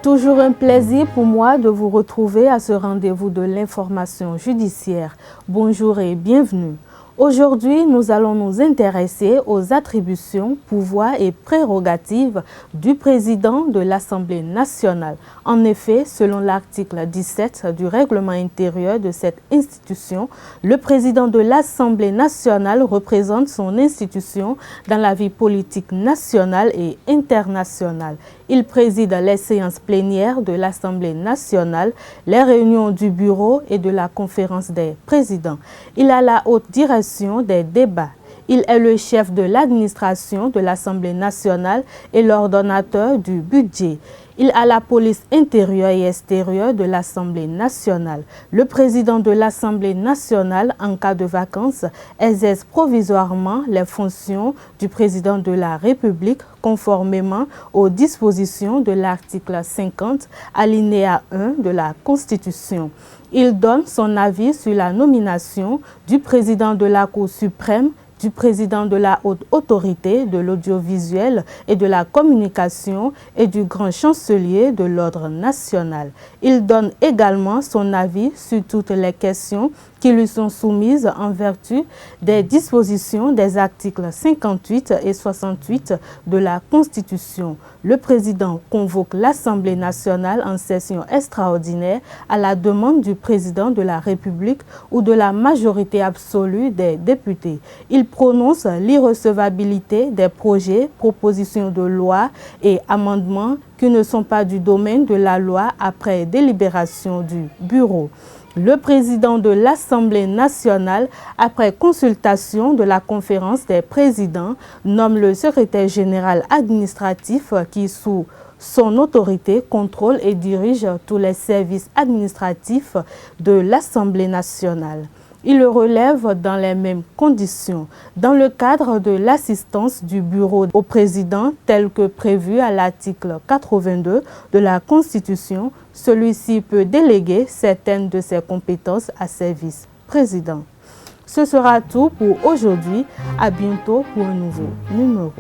C'est toujours un plaisir pour moi de vous retrouver à ce rendez-vous de l'information judiciaire. Bonjour et bienvenue. Aujourd'hui, nous allons nous intéresser aux attributions, pouvoirs et prérogatives du président de l'Assemblée nationale. En effet, selon l'article 17 du règlement intérieur de cette institution, le président de l'Assemblée nationale représente son institution dans la vie politique nationale et internationale. Il préside les séances plénières de l'Assemblée nationale, les réunions du bureau et de la conférence des présidents. Il a la haute direction des débats. Il est le chef de l'administration de l'Assemblée nationale et l'ordonnateur du budget. Il a la police intérieure et extérieure de l'Assemblée nationale. Le président de l'Assemblée nationale, en cas de vacances, exerce provisoirement les fonctions du président de la République conformément aux dispositions de l'article 50, alinéa 1 de la Constitution. Il donne son avis sur la nomination du président de la Cour suprême, du président de la haute autorité de l'audiovisuel et de la communication et du grand chancelier de l'ordre national. Il donne également son avis sur toutes les questions qui lui sont soumises en vertu des dispositions des articles 58 et 68 de la Constitution. Le président convoque l'Assemblée nationale en session extraordinaire à la demande du président de la République ou de la majorité absolue des députés. Il prononce l'irrecevabilité des projets, propositions de loi et amendements qui ne sont pas du domaine de la loi après délibération du bureau. Le président de l'Assemblée nationale, après consultation de la conférence des présidents, nomme le secrétaire général administratif qui, sous son autorité, contrôle et dirige tous les services administratifs de l'Assemblée nationale. Il le relève dans les mêmes conditions. Dans le cadre de l'assistance du bureau au président, tel que prévu à l'article 82 de la Constitution, celui-ci peut déléguer certaines de ses compétences à ses vice-présidents. Ce sera tout pour aujourd'hui. À bientôt pour un nouveau numéro.